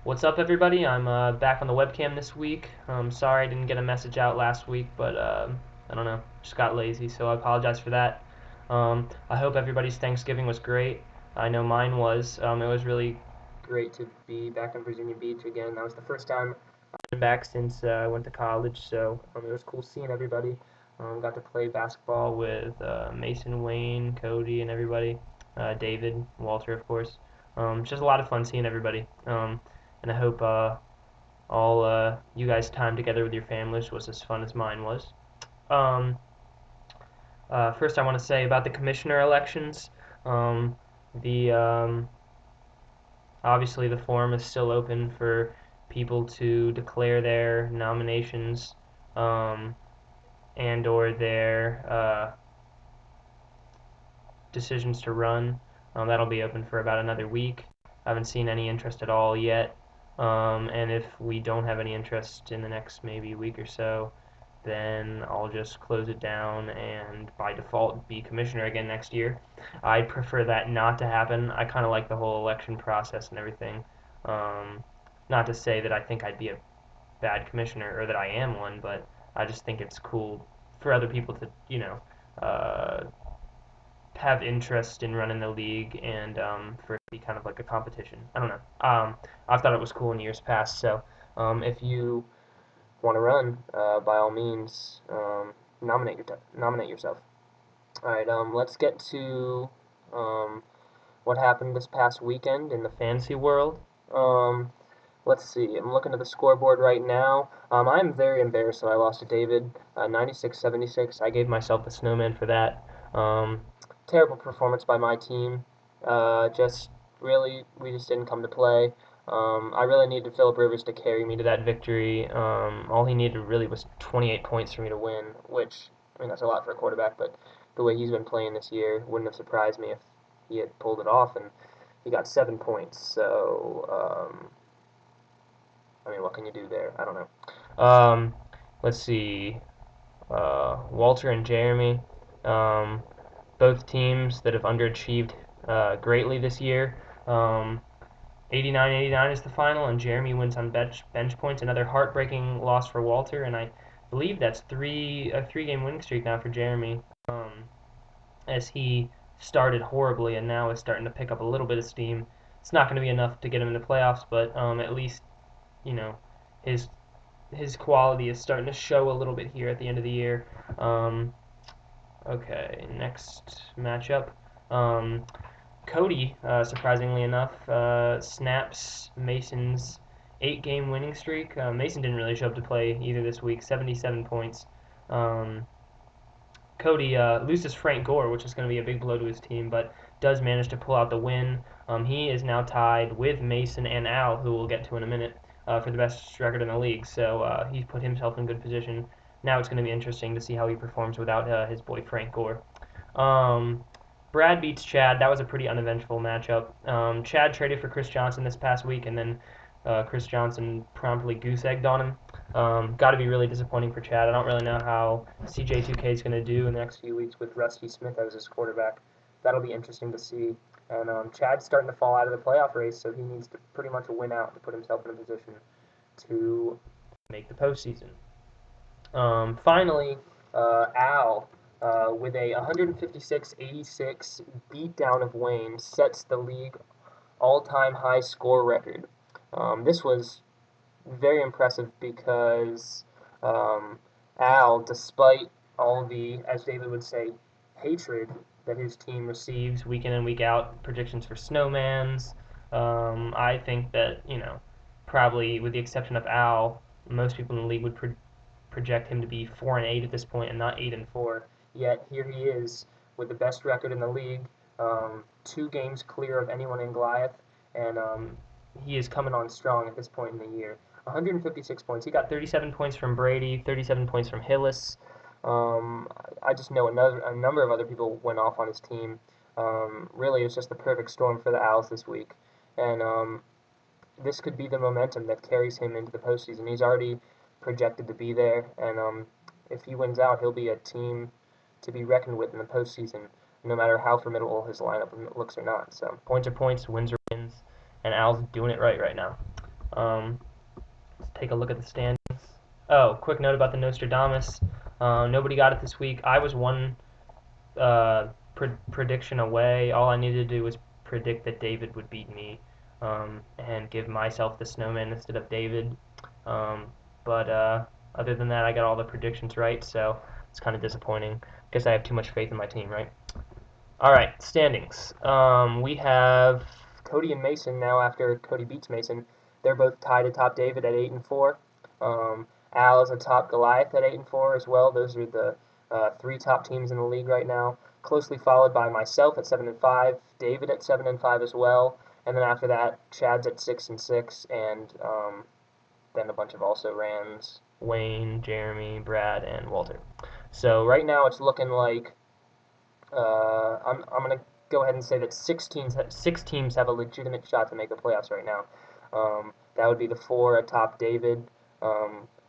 What's up, everybody? I'm back on the webcam this week. Sorry I didn't get a message out last week, but I don't know, just got lazy, so I apologize for that. I hope everybody's Thanksgiving was great. I know mine was. It was really great to be back in Virginia Beach again. That was the first time I've been back since I went to college, so it was cool seeing everybody. Got to play basketball with Mason, Wayne, Cody, and everybody. David, Walter, of course. It's just a lot of fun seeing everybody. And I hope all you guys' time together with your families was as fun as mine was. Um, First, I want to say about the commissioner elections. Um, the Obviously the forum is still open for people to declare their nominations um, and or their decisions to run. That'll be open for about another week. I haven't seen any interest at all yet. And if we don't have any interest in the next maybe week or so, then I'll just close it down and by default be commissioner again next year. I'd prefer that not to happen. I kind of like the whole election process and everything. Um, Not to say that I think I'd be a bad commissioner or that I am one, but I just think it's cool for other people to, have interest in running the league and for it to be kind of like a competition. I don't know. I've thought it was cool in years past. So if you want to run, by all means, nominate yourself. All right. Let's get to what happened this past weekend in the fantasy world. Um, let's see. I'm looking at the scoreboard right now. I'm very embarrassed that I lost to David, 96-76. I gave myself the snowman for that. Um, Terrible performance by my team. Just really, we just didn't come to play. I really needed Philip Rivers to carry me to that victory. All he needed really was 28 points for me to win, which, I mean, that's a lot for a quarterback, but the way he's been playing this year wouldn't have surprised me if he had pulled it off, and he got 7 points. So, I mean, what can you do there? I don't know. Let's see. Walter and Jeremy, um, both teams that have underachieved greatly this year. 89-89 is the final, and Jeremy wins on bench points. Another heartbreaking loss for Walter, and I believe that's a three-game winning streak now for Jeremy, as he started horribly and now is starting to pick up a little bit of steam. It's not going to be enough to get him in the playoffs, but at least you know his his quality is starting to show a little bit here at the end of the year. Um, okay, next matchup. Um, Cody, surprisingly enough, snaps Mason's 8-game winning streak. Mason didn't really show up to play either this week, 77 points. Um, Cody loses Frank Gore, which is going to be a big blow to his team, but does manage to pull out the win. He is now tied with Mason and Al, who we'll get to in a minute, for the best record in the league. So he's put himself in good position. Now it's going to be interesting to see how he performs without his boy Frank Gore. Um, Brad beats Chad. That was a pretty uneventful matchup. Chad traded for Chris Johnson this past week, and then Chris Johnson promptly goose egged on him. Got to be really disappointing for Chad. I don't really know how CJ2K is going to do in the next few weeks with Rusty Smith as his quarterback. That'll be interesting to see. And Chad's starting to fall out of the playoff race, so he needs to pretty much win out to put himself in a position to make the postseason. Finally, Al, with a 156-86 beatdown of Wayne, sets the league all-time high score record. This was very impressive because um, Al, despite all the, as David would say, hatred that his team receives week in and week out, predictions for snowmans, I think that, probably with the exception of Al, most people in the league would project him to be 4-8 at this point and not 8-4. Yet here he is with the best record in the league, 2 games clear of anyone in Goliath, and he is coming on strong at this point in the year. 156 points. He got 37 points from Brady, 37 points from Hillis. I just know a number of other people went off on his team. Really, it was just the perfect storm for the Owls this week, and this could be the momentum that carries him into the postseason. He's already projected to be there, and if he wins out, he'll be a team to be reckoned with in the postseason, no matter how formidable his lineup looks or not. So points are points, wins are wins, and Al's doing it right now. Let's take a look at the standings. Oh, quick note about the Nostradamus. Nobody got it this week. I was one prediction away. All I needed to do was predict that David would beat me and give myself the snowman instead of David. But other than that, I got all the predictions right, so it's kind of disappointing. Guess I have too much faith in my team, right? All right, standings. We have Cody and Mason now. After Cody beats Mason, they're both tied atop David at 8-4. Al is atop Goliath at 8-4 as well. Those are the three top teams in the league right now. Closely followed by myself at 7-5, David at 7-5 as well, and then after that, Chad's at 6-6, and then a bunch of also Rams, Wayne, Jeremy, Brad, and Walter. So right now it's looking like I'm going to go ahead and say that six teams have a legitimate shot to make the playoffs right now. That would be the four atop David,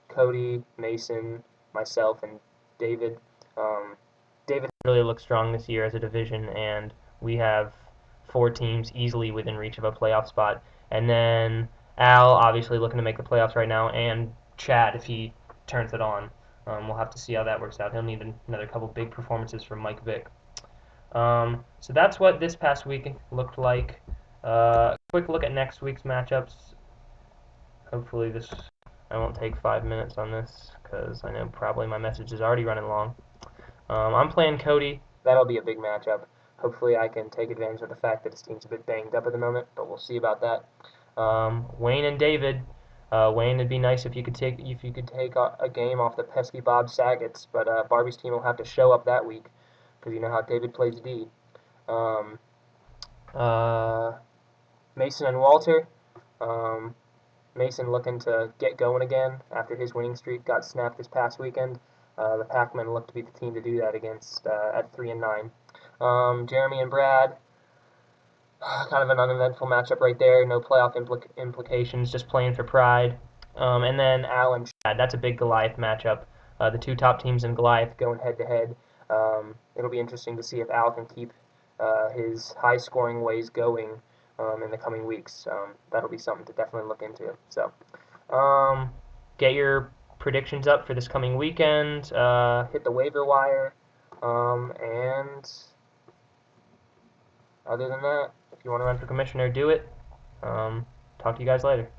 Cody, Mason, myself, and David. David really looks strong this year as a division, and we have four teams easily within reach of a playoff spot. And then Al, obviously looking to make the playoffs right now, and Chad if he turns it on. We'll have to see how that works out. He'll need another couple big performances from Mike Vick. So that's what this past week looked like. Quick look at next week's matchups. Hopefully I won't take 5 minutes on this because I know probably my message is already running long. I'm playing Cody. That'll be a big matchup. Hopefully I can take advantage of the fact that his team's a bit banged up at the moment, but we'll see about that. Wayne and David. Wayne, it'd be nice if you could take a game off the pesky Bob Saget's, but Barbie's team will have to show up that week because you know how David plays D. Mason and Walter. Mason looking to get going again after his winning streak got snapped this past weekend. The Pac-Men look to be the team to do that against at 3-9. Jeremy and Brad, kind of an uneventful matchup right there. No playoff implications, just playing for pride. And then Al and Chad, that's a big Goliath matchup. The two top teams in Goliath going head-to-head. It'll be interesting to see if Al can keep his high-scoring ways going in the coming weeks. That'll be something to definitely look into. So, get your predictions up for this coming weekend. Hit the waiver wire, and other than that, if you want to run for commissioner, do it. Talk to you guys later.